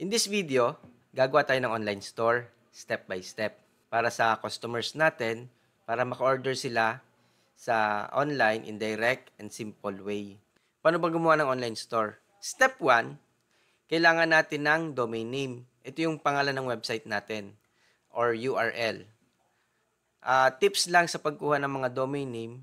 In this video, gagawa tayo ng online store, step by step, para sa customers natin, para maka-order sila sa online in direct and simple way. Paano ba gumawa ng online store? Step 1, kailangan natin ng domain name. Ito yung pangalan ng website natin or URL. Tips lang sa pagkuha ng mga domain name,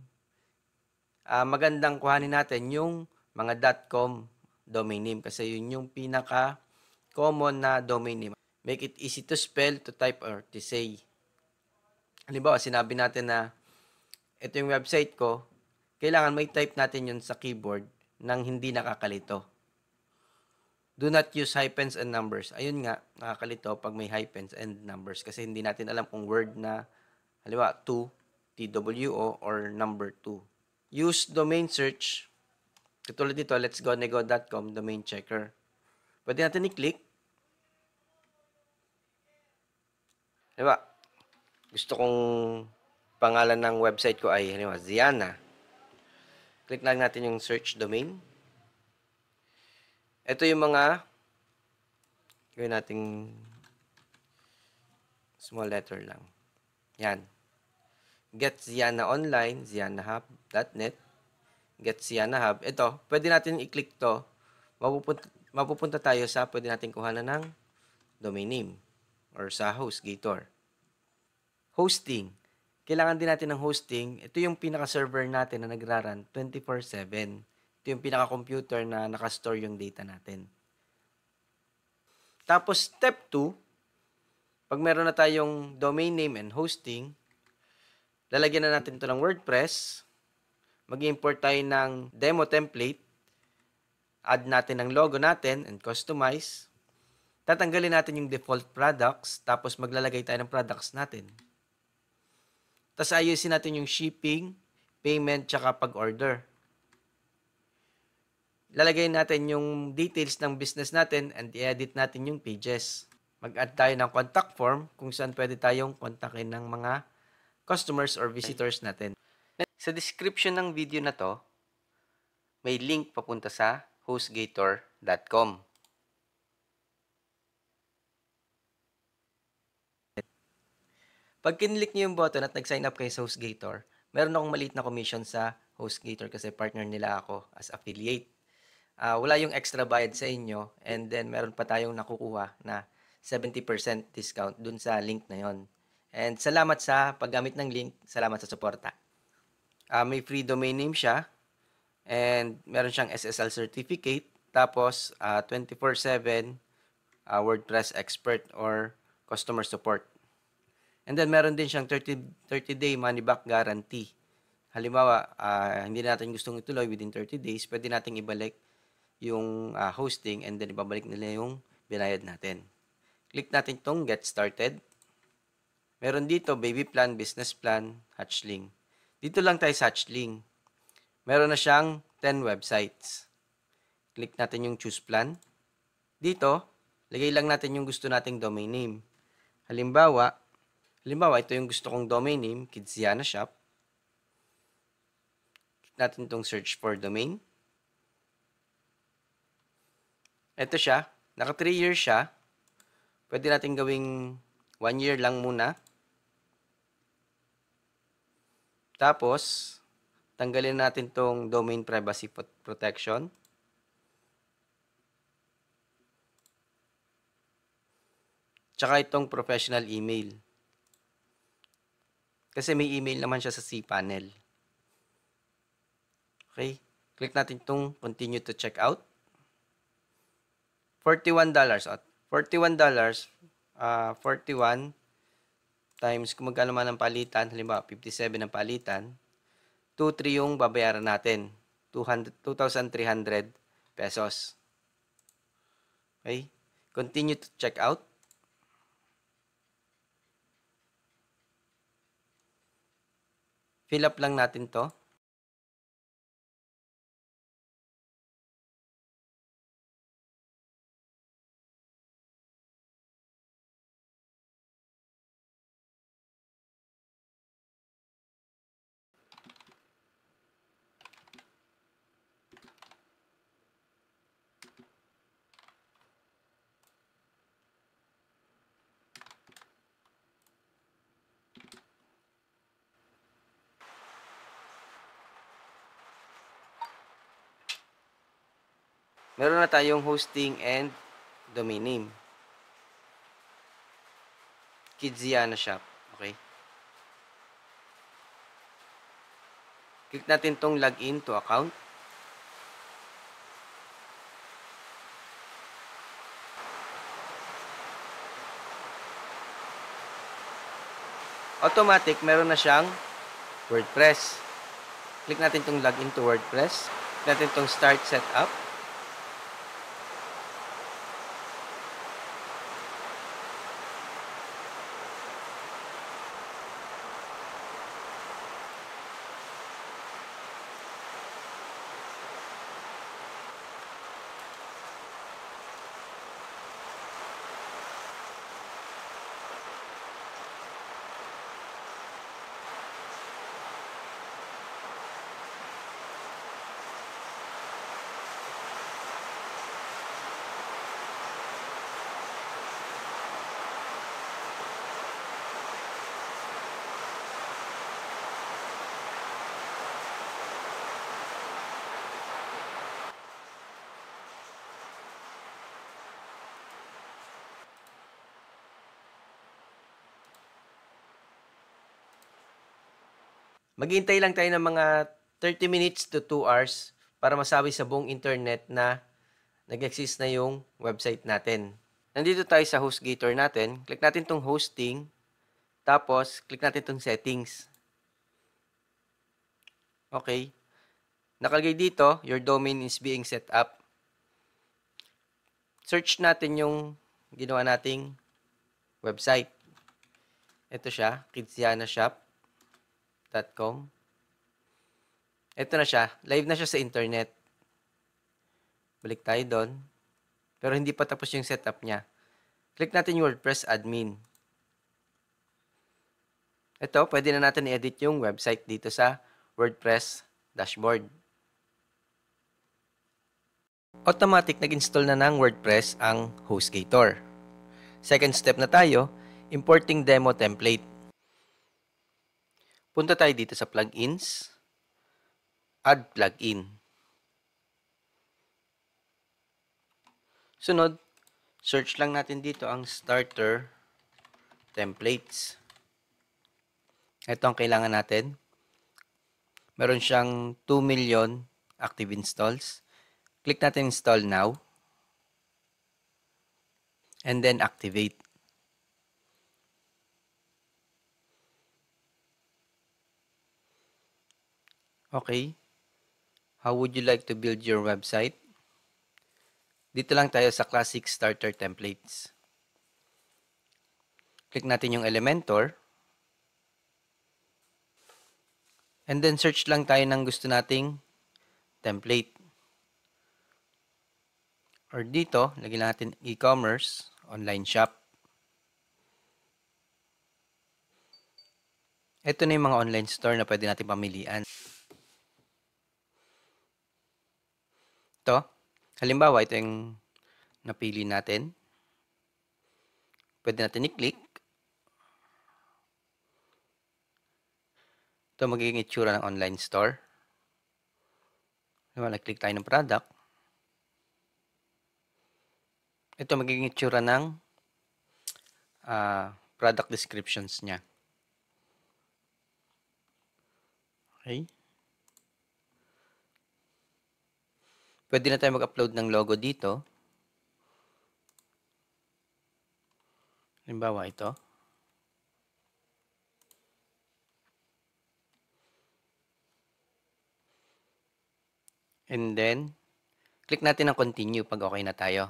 magandang kuhanin natin yung mga .com domain name kasi yun yung pinaka-common na domain name. Make it easy to spell, to type, or to say. Halimbawa, sinabi natin na ito yung website ko, kailangan may type natin yun sa keyboard nang hindi nakakalito. Do not use hyphens and numbers. Ayun nga, nakakalito pag may hyphens and numbers kasi hindi natin alam kung word na, halimbawa, 2, TWO, or number 2. Use domain search. Katulad dito, let's go nego.com, domain checker. Pwede natin i-click. Diba? Gusto kong pangalan ng website ko ay, halimbawa, Ziana. Click lang natin yung search domain. Ito yung mga, gawin nating small letter lang. Yan. Get Ziana Online, zianahub.net. Get Ziana Hub. Ito, pwede natin i-click to. Mapupunta tayo sa pwede natin kuhanan ng domain name or sa HostGator. Hosting. Kailangan din natin ng hosting. Ito yung pinaka-server natin na nagra-run 24/7. Ito yung pinaka-computer na nakastore yung data natin. Tapos, step 2, pag meron na tayong domain name and hosting, lalagyan na natin ito ng WordPress. Mag-import tayo ng demo template. Add natin ang logo natin and customize. Tatanggalin natin yung default products. Tapos maglalagay tayo ng products natin. Tapos ayusin natin yung shipping, payment, tsaka pag-order. Lalagay natin yung details ng business natin and i-edit natin yung pages. Mag-add tayo ng contact form kung saan pwede tayong kontakin ng mga customers or visitors natin. Sa description ng video na to, may link papunta sa hostgator.com. Pag kinlik niyo yung button at nag-sign up kayo sa HostGator, meron akong maliit na commission sa HostGator kasi partner nila ako as affiliate. Wala yung extra bayad sa inyo and then meron pa tayong nakukuha na 70% discount dun sa link na yon. And salamat sa paggamit ng link, salamat sa suporta. May free domain name siya and meron siyang SSL certificate tapos 24/7 WordPress expert or customer support. And then meron din siyang 30-day money back guarantee. Halimbawa, hindi natin gustong ituloy within 30 days, pwede nating ibalik yung hosting and then ibabalik nila yung binayad natin. Click natin itong Get Started. Meron dito baby plan, business plan, Hatchling. Dito lang tayo sa Hatchling. Meron na siyang 10 websites. Click natin yung Choose Plan. Dito, lagay lang natin yung gusto nating domain name. Halimbawa, ito yung gusto kong domain name, Kidziana Shop. Click natin itong search for domain. Ito siya. Naka 3 years siya. Pwede natin gawing 1 year lang muna. Tapos, tanggalin natin itong domain privacy protection. Tsaka itong professional email. Kasi may email naman siya sa cPanel. Okay. Click natin itong continue to check out. $41. $41, 41 times kung magkano man ang palitan, halimbawa 57 ang palitan, 2,3 yung babayaran natin. 2,300 pesos. Okay? Continue to check out. Fill up lang natin to. Meron na tayong hosting and domain name. Kidziana Shop. Okay. Click natin tong login to account. Automatic, meron na siyang WordPress. Click natin tong login to WordPress. Click natin tong start setup. Maghihintay lang tayo ng mga 30 minutes to 2 hours para masabi sa buong internet na nag-exist na yung website natin. Nandito tayo sa HostGator natin. Click natin tong hosting. Tapos, click natin tong settings. Okay. Nakalagay dito, your domain is being set up. Search natin yung ginawa nating website. Ito siya, kidzianashop.com. Ito na siya. Live na siya sa internet. Balik tayo doon. Pero hindi pa tapos yung setup niya. Click natin yung WordPress admin. Ito, pwede na natin i-edit yung website dito sa WordPress dashboard. Automatic nag-install na ng WordPress ang HostGator. Second step na tayo, importing demo template. Punta tayo dito sa plugins, add plugin. Sunod, search lang natin dito ang starter templates. Ito ang kailangan natin. Meron siyang 2 million active installs. Click natin install now. And then activate. Okay. How would you like to build your website? Dito lang tayo sa Classic Starter Templates. Click natin yung Elementor. And then search lang tayo ng gusto nating template. Or dito, lagyan natin e-commerce, online shop. Ito na yung mga online store na pwede natin pamilian. Ito, halimbawa, ito yung napili natin. Pwede natin i-click. Ito magiging itsura ng online store. Nag-click tayo ng product. Ito magiging itsura ng product descriptions niya. Okay. Pwede na tayo mag-upload ng logo dito. Halimbawa ito. And then, click natin ang continue pag okay na tayo.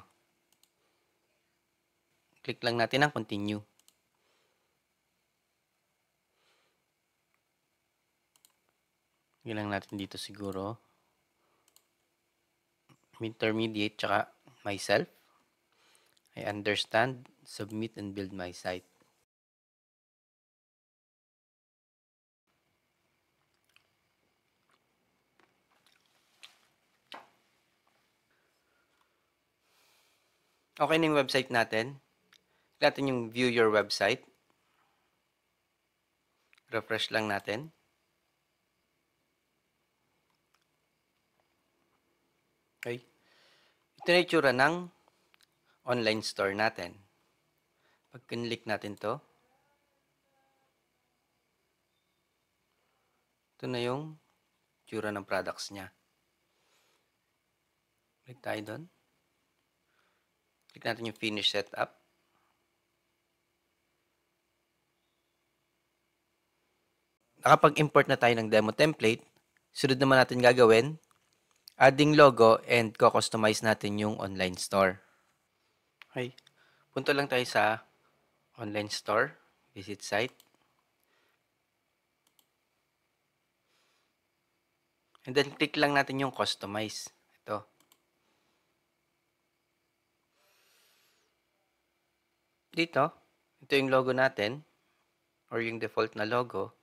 Click lang natin ang continue. Lagyan lang natin dito siguro intermediate tsaka myself. I understand, submit and build my site. Okay na yung website natin. Click natin yung view your website. Refresh lang natin. Okay. Ito Ito na itsura ng online store natin. Pag kinlik natin to, ito na yung itsura ng products niya. Click tayo doon. Click natin yung finish setup. Nakapag-import na tayo ng demo template. Sunod naman natin gagawin, adding logo and ko-customize natin yung online store. Okay. Punta lang tayo sa online store, visit site. And then click lang natin yung customize. Ito. Dito, ito yung logo natin or yung default na logo.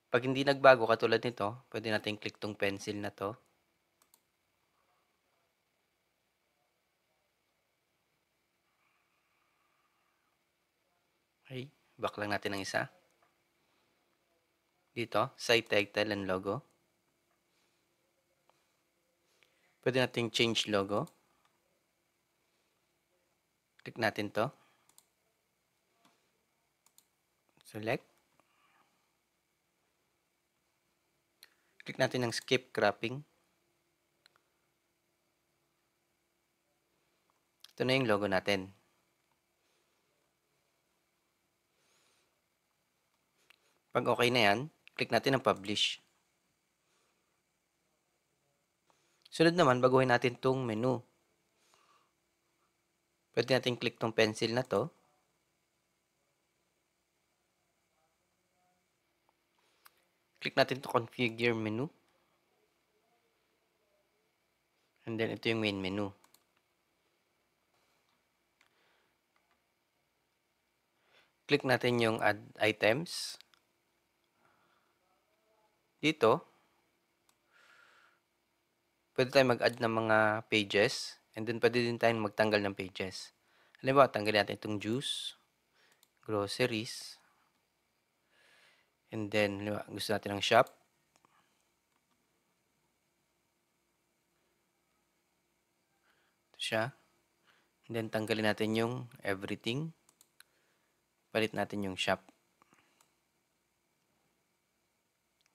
Pag hindi nagbago katulad nito, pwede natin click tong pencil na to. Okay, back lang natin ng isa. Dito, site title and logo. Pwede natin change logo. Click natin to. Select. Click natin ng skip cropping. Ito na yung logo natin. Pag okay na yan, click natin ang publish. Sunod naman, baguhin natin itong menu. Pwede natin click tong pencil na to. Click natin to configure menu. And then ito yung main menu. Click natin yung add items. Dito, pwede tayong mag-add ng mga pages. And then pwede din tayong magtanggal ng pages. Halimbawa, tanggalin natin itong juice, groceries. And then, halimbawa, gusto natin ng shop. Ito siya. And then, tanggalin natin yung everything. Palit natin yung shop.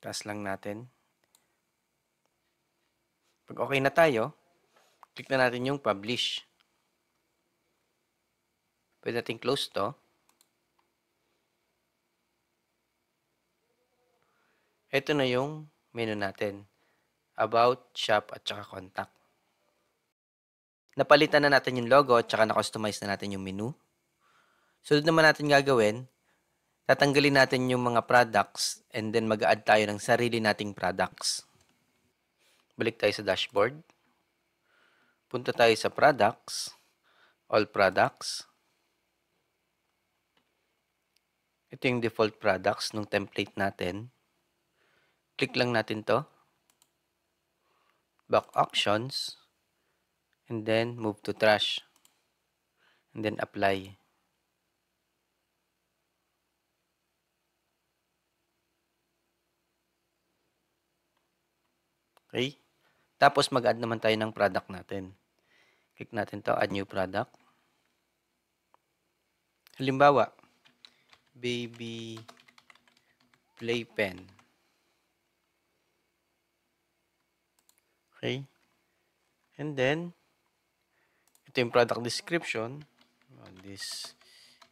Taas lang natin. Pag okay na tayo, click na natin yung publish. Pwede natin close to. Ito na yung menu natin. About, shop, at saka contact. Napalitan na natin yung logo at saka na-customize na natin yung menu. Sunod naman natin gagawin, tatanggalin natin yung mga products and then mag-add tayo ng sarili nating products. Balik tayo sa dashboard. Punta tayo sa products, all products. Ito yung default products ng template natin. Click lang natin to. Back actions. And then move to trash. And then apply. Okay? Tapos mag-add naman tayo ng product natin. Click natin to, add new product. Halimbawa, baby playpen. Okay? And then, ito yung product description. This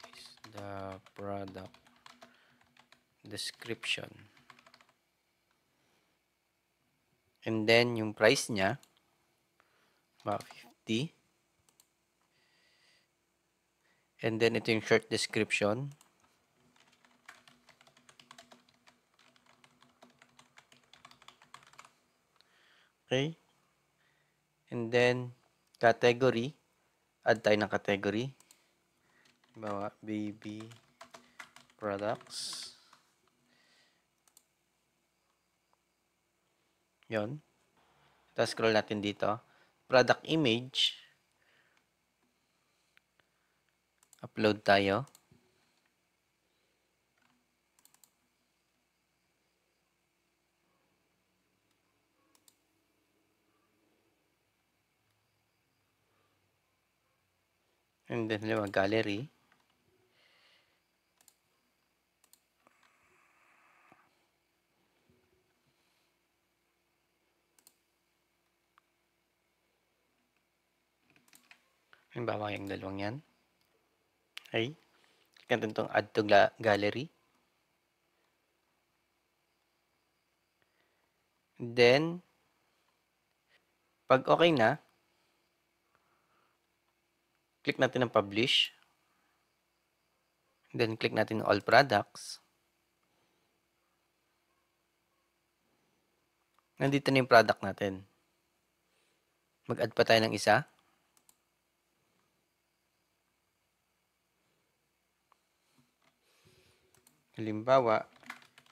is the product description. And then, yung price niya, about 50. And then, ito yung short description. Okay? And then, category. Add tayo ng category. Bawa, baby products. Yon. Tapos scroll natin dito. Product image. Upload tayo. And then, gallery. Halimbawa, yung dalawang yan. Okay. Click natin itong add to gallery. Then, pag okay na, click natin ang publish. Then, click natin all products. Nandito na yung product natin. Mag-add pa tayo ng isa. Halimbawa,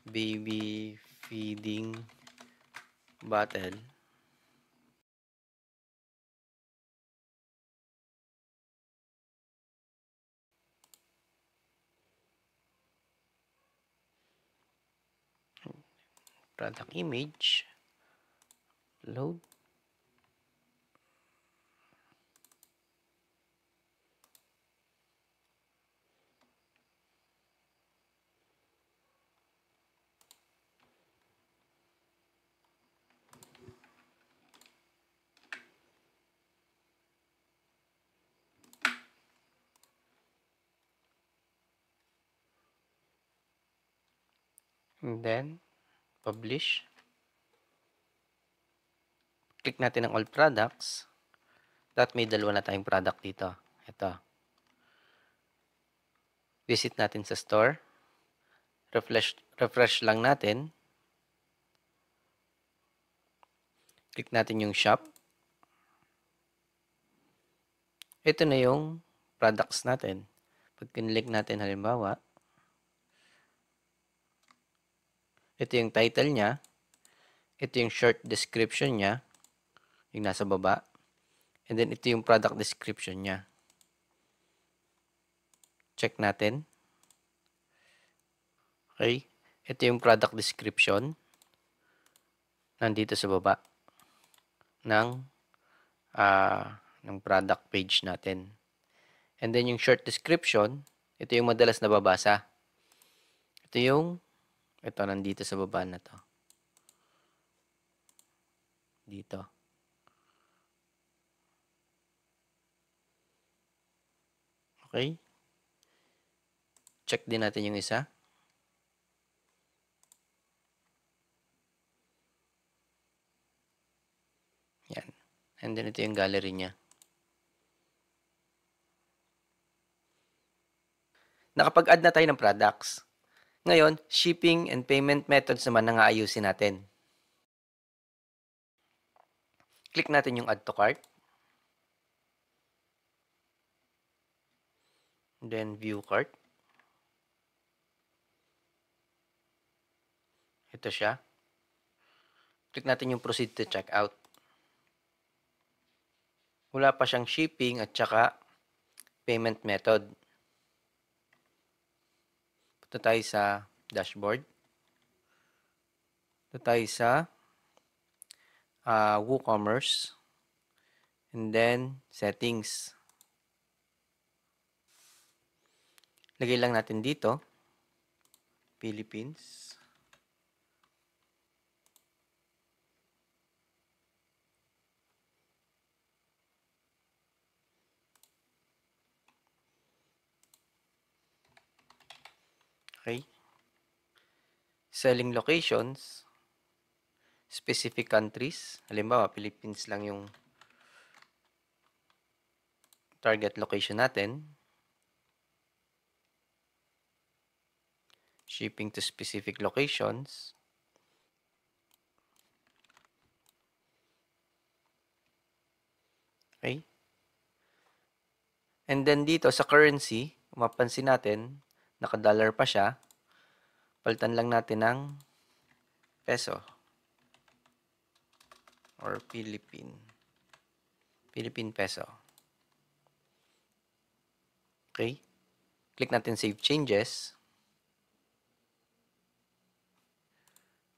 baby feeding bottle. Product image. Load. And then, publish. Click natin ang all products. That may dalawa na tayong product dito. Ito. Visit natin sa store. Refresh lang natin. Click natin yung shop. Ito na yung products natin. Pag kinlik natin halimbawa, ito yung title niya. Ito yung short description niya. Yung nasa baba. And then, ito yung product description niya. Check natin. Okay. Ito yung product description. Nandito sa baba ng product page natin. And then, yung short description, ito yung madalas nababasa. Ito nandito sa baba na to. Dito. Okay. Check din natin yung isa. Yan. And then, ito yung gallery niya. Nakapag-add na tayo ng products. Ngayon, shipping and payment methods naman ang aayusin natin. Click natin yung add to cart. Then, view cart. Ito siya. Click natin yung proceed to checkout. Wala pa siyang shipping at saka payment method. Punta tayo sa dashboard. Punta tayo sa WooCommerce. And then, settings. Lagay lang natin dito, Philippines. Okay. Selling locations. Specific countries. Halimbawa, Philippines lang yung target location natin. Shipping to specific locations. Okay. And then dito sa currency, mapansin natin, naka-dollar pa siya. Palitan lang natin ng peso or Philippine peso. Okay. Click natin save changes.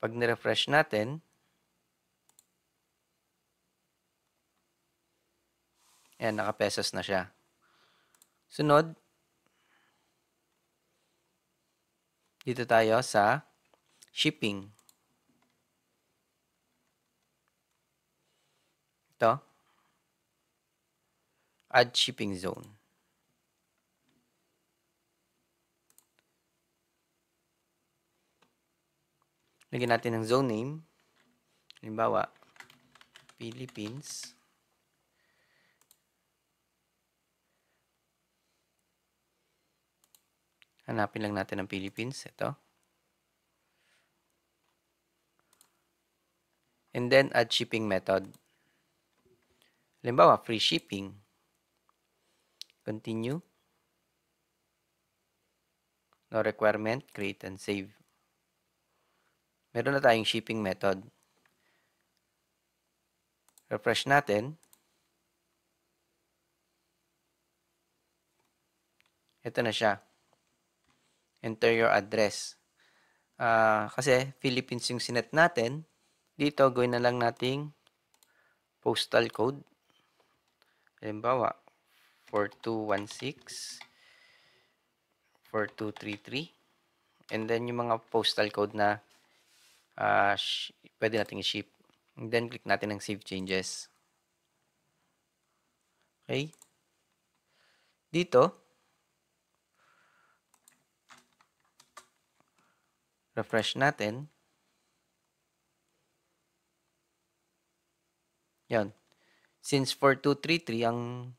Pag ni-refresh natin, ayan, naka-pesos na siya. Sunod, dito tayo sa shipping. Ito, add shipping zone. Lagyan natin ng zone name. Halimbawa, Philippines. Hanapin lang natin ang Philippines. Ito. And then, add shipping method. Halimbawa, free shipping. Continue. No requirement, create and save. Meron na tayong shipping method. Refresh natin. Ito na siya. Enter your address. Kasi Philippines yung sinet natin. Dito, gawin na lang nating postal code. Halimbawa, 4216, 4233. And then, yung mga postal code na pwede nating i-ship. And then, click natin ng Save Changes. Okay? Dito, refresh natin. Yan. Since 4233 ang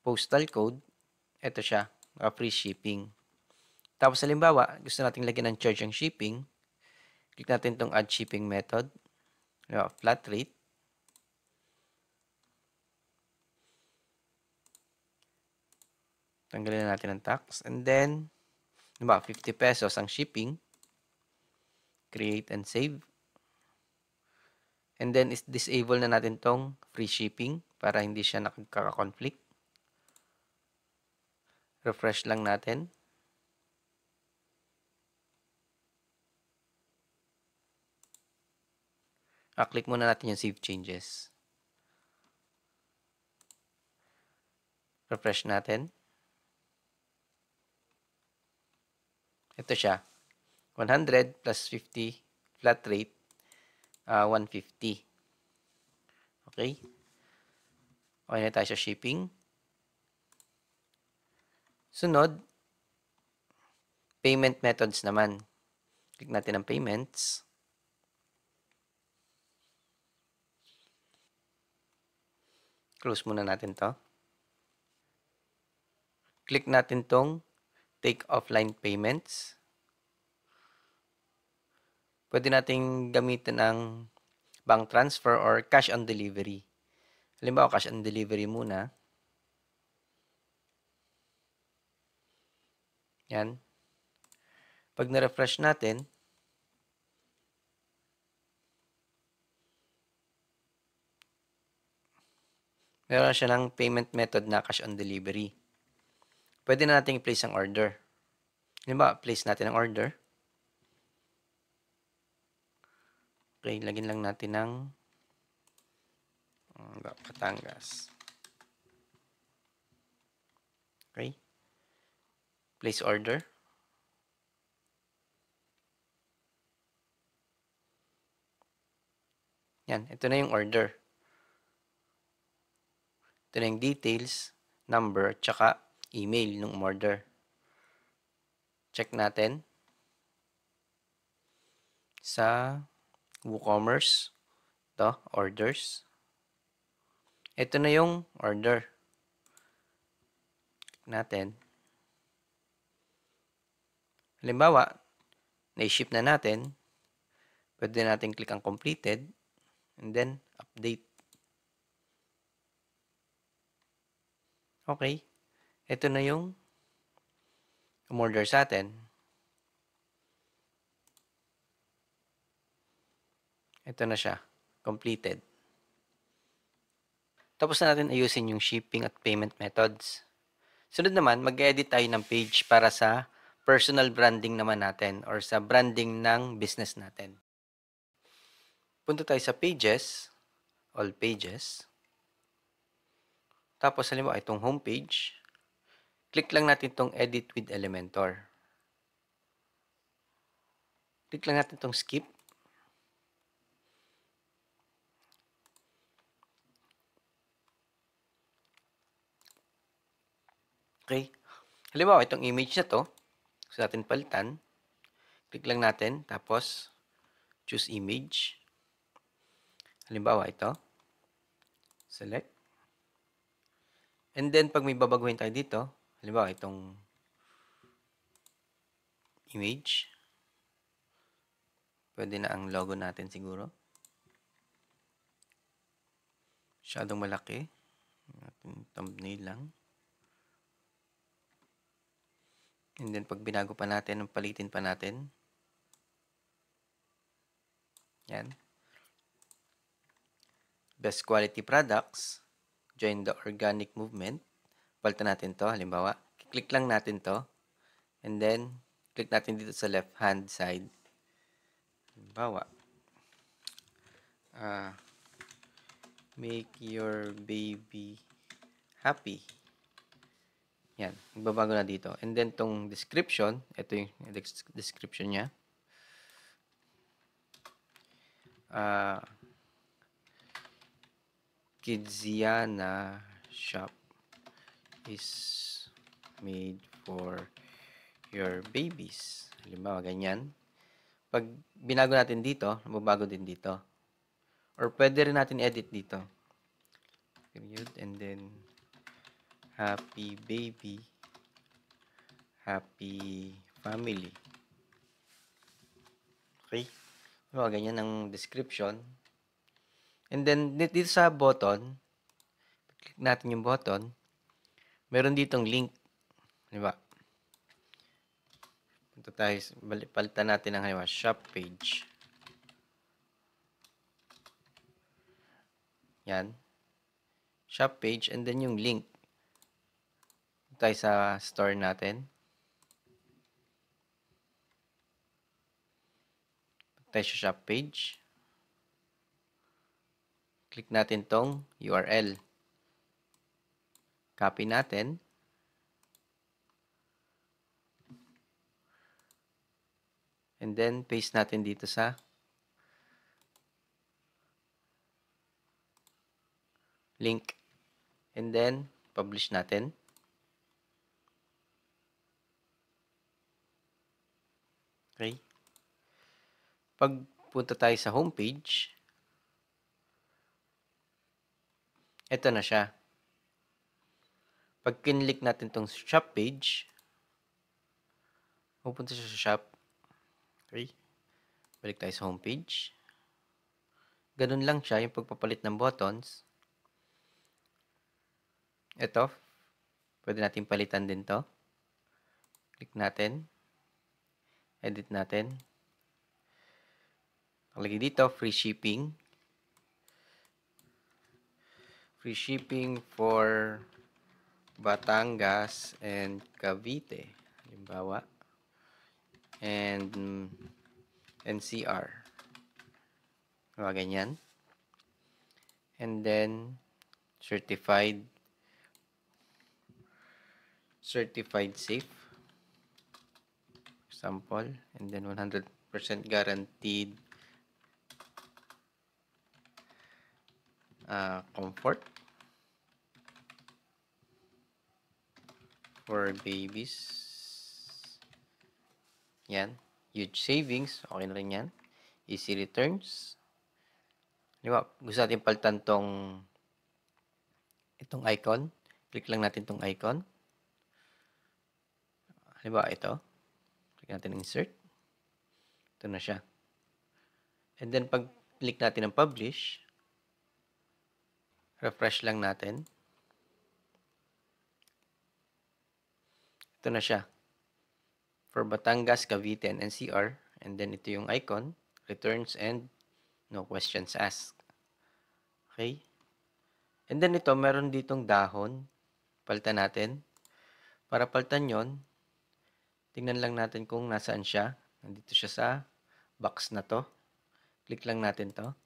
postal code, ito siya, free shipping. Tapos halimbawa, gusto nating lagyan ng charge ang shipping, click natin itong add shipping method, flat rate. Tanggalin na natin ang tax. And then, halimbawa, 50 pesos ang shipping. Create and save. And then, disable na natin tong free shipping para hindi siya nakaka-conflict. Refresh lang natin. Click muna natin yung Save Changes. Refresh natin. Ito siya. 100 plus 50 flat rate, 150. Okay? Okay na tayo sa shipping. Sunod, payment methods naman. Click natin ang payments. Close muna natin to. Click natin tong take offline payments. Pwede nating gamitin ang bank transfer or cash on delivery. Halimbawa, cash on delivery muna. Yan. Pag na-refresh natin, meron siya ng payment method na cash on delivery. Pwede na natin i-place ang order. Halimbawa, place natin ang order. Okay, lagyan lang natin ng Batangas. Okay. Place order. Yan, ito na yung order. Ito na yung details, number, tsaka email ng order. Check natin sa WooCommerce. Ito, orders. Ito na yung order. Click natin. Halimbawa, na-ship na natin. Pwede natin click ang completed. And then, update. Okay. Ito na yung umorder sa atin. Ito na siya. Completed. Tapos na natin ayusin yung shipping at payment methods. Sunod naman, mag-edit tayo ng page para sa personal branding naman natin or sa branding ng business natin. Punta tayo sa pages, all pages. Tapos halimbawa itong homepage. Click lang natin tong Edit with Elementor. Click lang natin tong Skip. Okay. Halimbawa, itong image na to, gusto natin palitan. Click lang natin, tapos choose image. Halimbawa, ito. Select. And then, pag may babaguhin tayo dito, halimbawa, itong image. Pwede na ang logo natin siguro. Masyadong malaki. Thumbnail lang. And then, pag binago pa natin, palitin pa natin. Yan. Best quality products. Join the organic movement. Palitan natin to. Halimbawa, click lang natin to. And then, click natin dito sa left hand side. Halimbawa, make your baby happy. Yan. Magbabago na dito. And then, tong description. Ito yung description niya. Kidziana shop is made for your babies. Halimbawa, ganyan. Pag binago natin dito, mababago din dito. Or pwede rin natin edit dito. Period. And then, happy baby, happy family. Okay? Halimbawa, ganyan ang description. And then, dito sa button, click natin yung button, meron ditong link. Diba? Punta tayo, palitan natin ang halimbawa, shop page. Yan. Shop page, and then yung link. Punta tayo sa store natin. Punta tayo sa shop page. Click natin tong URL. Copy natin. And then, paste natin dito sa link. And then, publish natin. Okay. Pag punta tayo sa homepage, ito na siya. Pag kinlik natin tong shop page, pupunta siya sa shop. Okay. Balik tayo sa homepage. Ganun lang siya, yung pagpapalit ng buttons. Ito, pwede natin palitan din to. Click natin. Edit natin. Nakalagay dito, free shipping. Free shipping for Batangas and Cavite. Halimbawa. And NCR. Mga ganyan. And then, certified safe. Example. And then, 100% guaranteed comfort for babies. Yan. Huge savings. Okay na rin yan. Easy returns. Diba? Gusto natin palitan itong icon. Click lang natin itong icon. Diba? Ito. Click natin insert. Ito na siya. And then, pag click natin ang publish, refresh lang natin. Ito na siya. For Batangas, Cavite, and NCR. And then, ito yung icon. Returns and no questions asked. Okay? And then, ito, meron ditong dahon. Palitan natin. Para palitan yon, tingnan lang natin kung nasaan siya. Nandito siya sa box na to. Click lang natin to.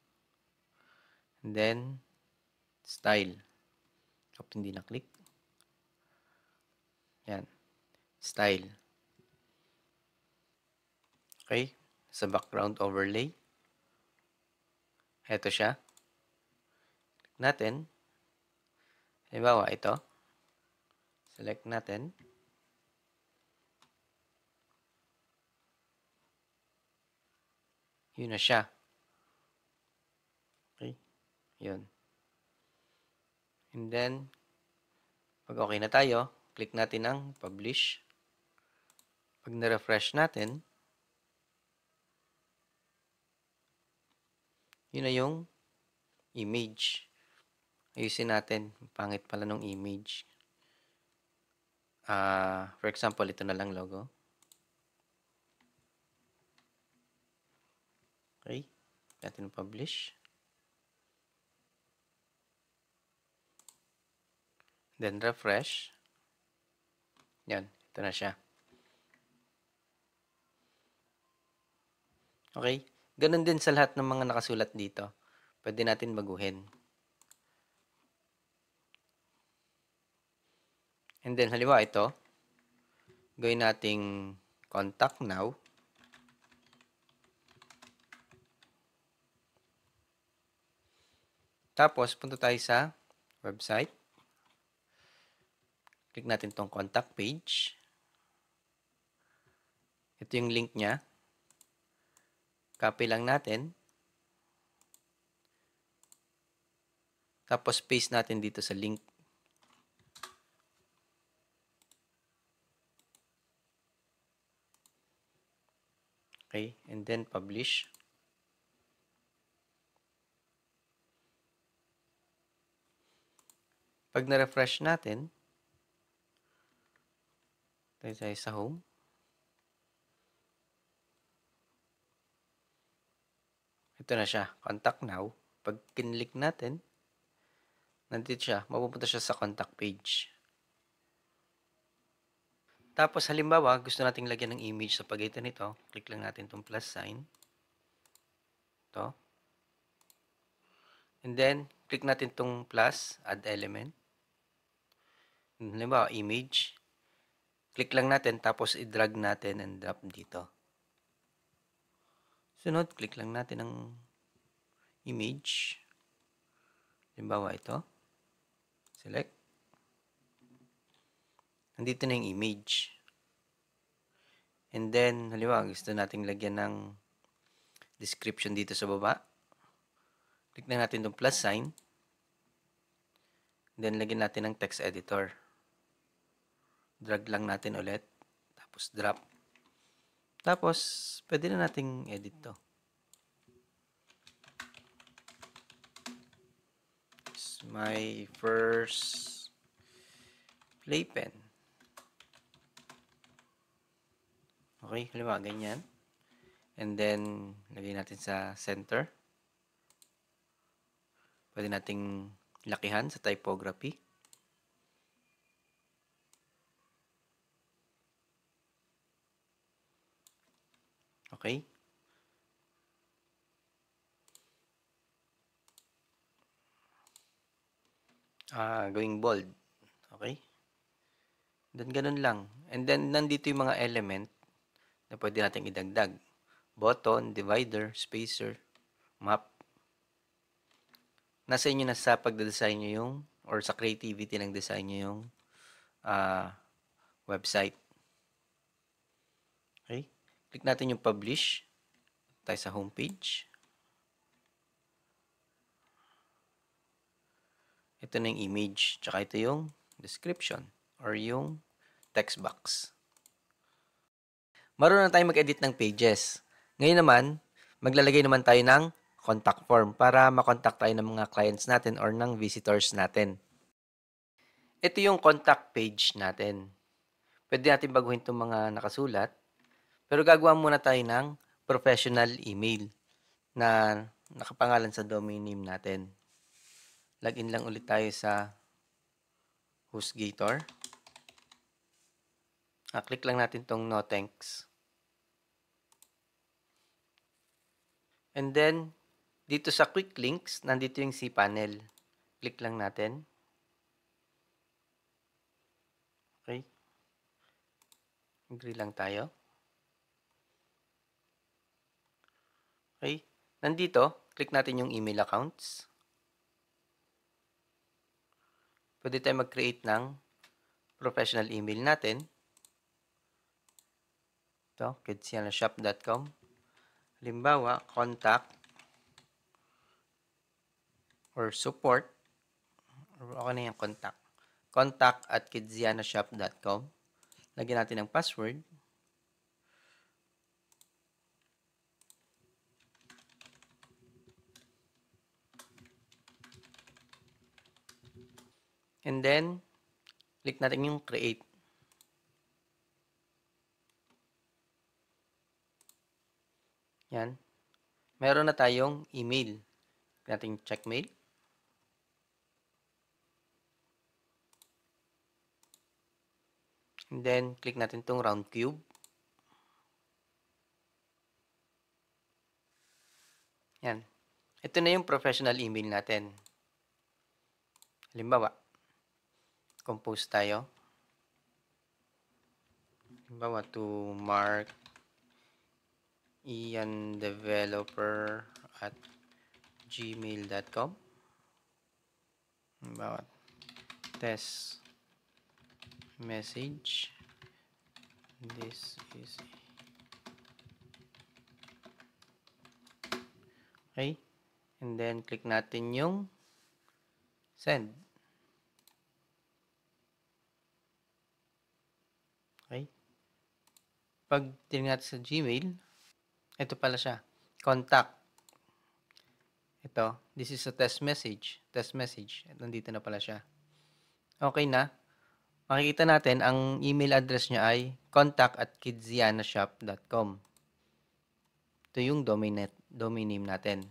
And then, style. Hope hindi na-click. Yan. Style. Okay. Sa background overlay. Ito siya. Click natin. Halimbawa, ito. Select natin. Yun na siya. Okay. Yun. And then, pag okay na tayo, click natin ang publish. Pag na-refresh natin, yun na yung image. Ayusin natin. Pangit pala nung image. For example, ito na lang logo. Okay. Natin publish. Then refresh. Yan. Ito na siya. Okay. Ganun din sa lahat ng mga nakasulat dito. Pwede natin baguhin. And then, halimbawa ito. Gawin nating contact now. Tapos, punta tayo sa website. Click natin tong contact page. Ito yung link niya. Copy lang natin. Tapos, paste natin dito sa link. Okay, and then publish. Pag na-refresh natin, tayo sa home. Ito na siya, contact now. Pag kinlik natin, nandito siya, mapupunta siya sa contact page. Tapos halimbawa, gusto nating lagyan ng image sa pagitan nito, click lang natin itong plus sign. Ito. And then, click natin itong plus, add element. Halimbawa, image. Click lang natin, tapos i-drag natin and drop dito. Sunod, click lang natin ang image. Halimbawa, ito. Select. Nandito na yung image. And then, halimbawa, gusto nating lagyan ng description dito sa baba. Click na natin itong plus sign. Then, lagyan natin ng text editor. Drag lang natin ulit. Tapos, drop. Tapos, pwede na nating edit to. It's my first playpen. Okay, halimbawa, ganyan. And then, lagay natin sa center. Pwede nating lakihan sa typography. Okay. Going bold. Okay. Then, ganun lang. And then, nandito yung mga element na pwede nating idagdag. Button, divider, spacer, map. Nasa inyo na sa pagdedesign nyo yung, or sa creativity ng design nyo yung website. Okay. Click natin yung publish. Tayo sa homepage. Ito na yung image. Tsaka ito yung description or yung text box. Marunong na tayo mag-edit ng pages. Ngayon naman, maglalagay naman tayo ng contact form para makontak tayo ng mga clients natin or ng visitors natin. Ito yung contact page natin. Pwede natin baguhin itong mga nakasulat. Pero gagawa muna tayo ng professional email na nakapangalan sa domain name natin. Login lang ulit tayo sa HostGator. Click lang natin tong no thanks. And then, dito sa quick links, nandito yung cPanel. Click lang natin. Okay. Agree lang tayo. Okay. Nandito, click natin yung email accounts. Pwede tayo mag-create ng professional email natin. Ito, kidsianashop.com. Halimbawa, contact or support. Okay na yung contact. contact@kidsianashop.com. Lagyan natin ng password. And then, click natin yung create. Yan. Meron na tayong email. Click natin check mail. And then, click natin itong round cube. Yan. Ito na yung professional email natin. Halimbawa, compose tayo. Halimbawa, to Mark Ian Developer at gmail.com. Halimbawa, test message. This is okay. And then, click natin yung send. Okay. Pag tingnan natin sa Gmail, ito pala siya. Contact. Ito, this is a test message. Test message. Nandito na pala siya. Okay na. Makikita natin, ang email address niya ay contact@kidsianashop.com. Ito yung domain name natin.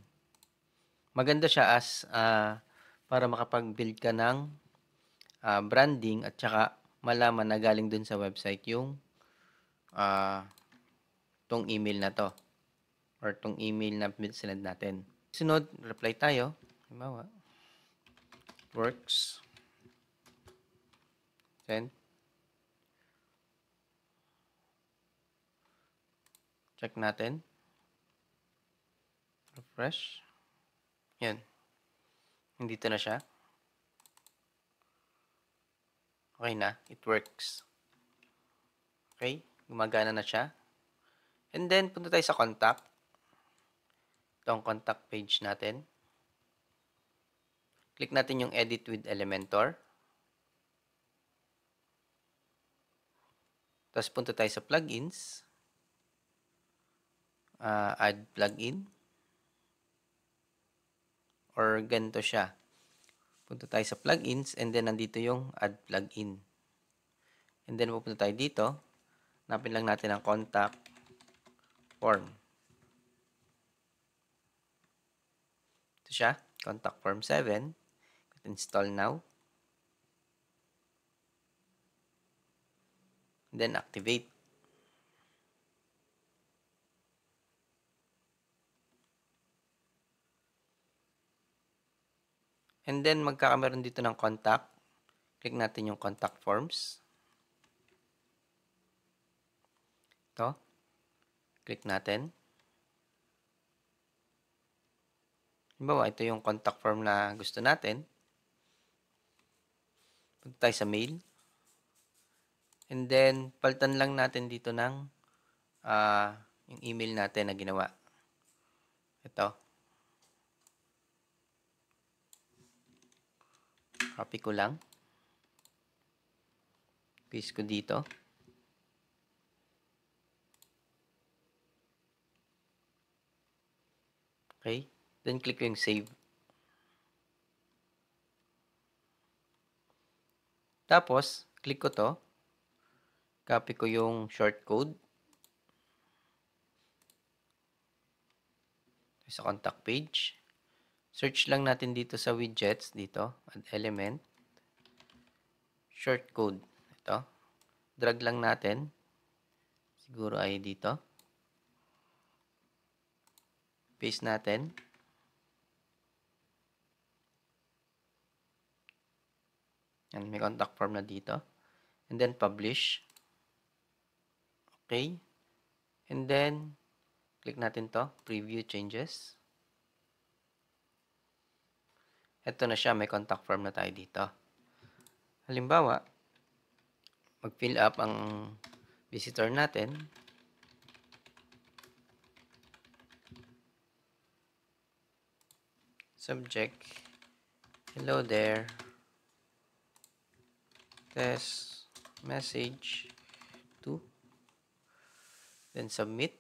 Maganda siya as para makapag-build ka ng branding at saka malaman na galing dun sa website yung tong email na to or tong email na sinend natin. Sunod, reply tayo. Halimbawa, works. Send. Check natin. Refresh. Yan. Nandito na siya. Okay na. It works. Okay. Gumagana na siya. And then, punta tayo sa contact. Ito ang contact page natin. Click natin yung edit with Elementor. Tapos punta tayo sa plugins. Add plugin. Or ganito siya. Punta tayo sa plugins and then nandito yung add plugin. And then pupunta tayo dito. Hanapin lang natin ang contact form. Ito siya. Contact form 7. Install now. And then activate. And then magkakameron dito ng contact. Click natin yung contact forms. Ito. Click natin. Halimbawa, ito yung contact form na gusto natin. Punta tayo sa mail. And then, palitan lang natin dito ng yung email natin na ginawa. Ito. Copy ko lang. Paste ko dito. Okay. Then, click ko yung save. Tapos, click ko to. Copy ko yung short code. Sa contact page. Search lang natin dito sa widgets. Dito. Add element. Short code. Ito. Drag lang natin. Siguro ay dito. Paste natin. Yan, may contact form na dito. And then publish. Okay? And then, click natin to, preview changes. Ito na siya, may contact form na tayo dito. Halimbawa, mag-fill up ang visitor natin. Subject, hello there, test message 2, then submit.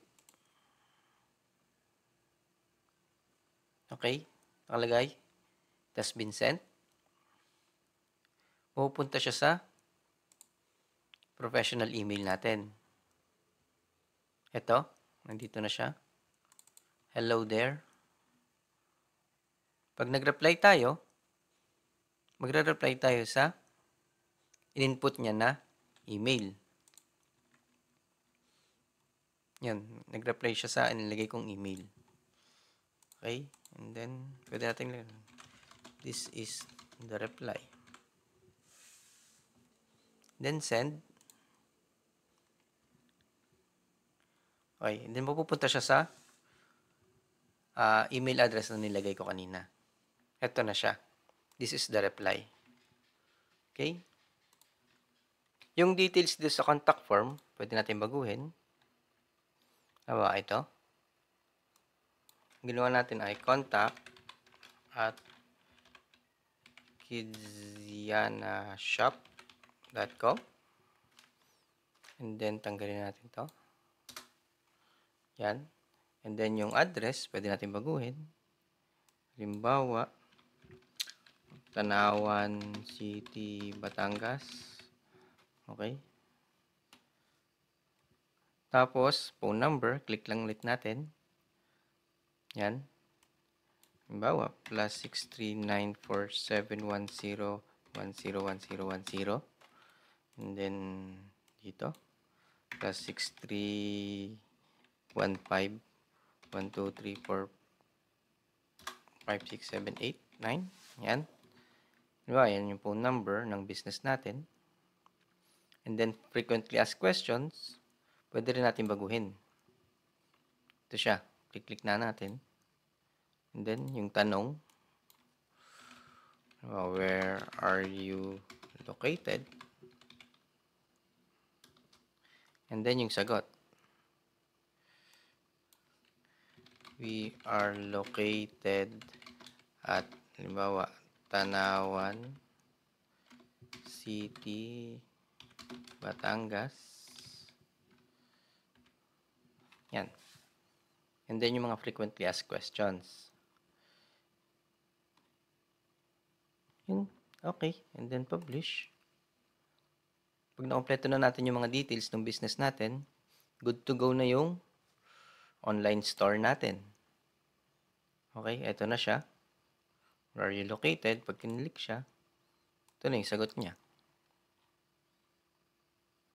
Okay, nakalagay, it has been sent. Pupunta siya sa professional email natin. Ito, nandito na siya. Hello there. Pag nag-reply tayo, magre-reply tayo sa in-input niya na email. Yan, nag-reply siya sa inilagay kong email. Okay, and then, pwede natin this is the reply. Then send. Okay, and then pupunta siya sa email address na nilagay ko kanina. Ito na siya. This is the reply. Okay? Yung details dito sa contact form, pwede natin baguhin. Hawa, ito. Ginawa natin ay contact at kidzianashop.com. And then, tanggalin natin to. Yan. And then, yung address, pwede natin baguhin. Halimbawa, Tanawan City, Batangas. Okay. Tapos, phone number, click lang ulit natin. Yan. Halimbawa, +6394710101010. And then, dito, +631512345678 9. Yan. Diba, yan yung phone number ng business natin. And then, frequently asked questions, pwede rin natin baguhin. Ito siya. Click na natin. And then, yung tanong, where are you located? And then, yung sagot. We are located at, halimbawa, Tanawan City, Batangas. Yan. And then, yung mga frequently asked questions. Yun. Okay. And then, publish. Pag nakompleto na natin yung mga details ng business natin, good to go na yung online store natin. Okay, eto na siya. Where are you located? Pag kinlik siya, ito na yung sagot niya.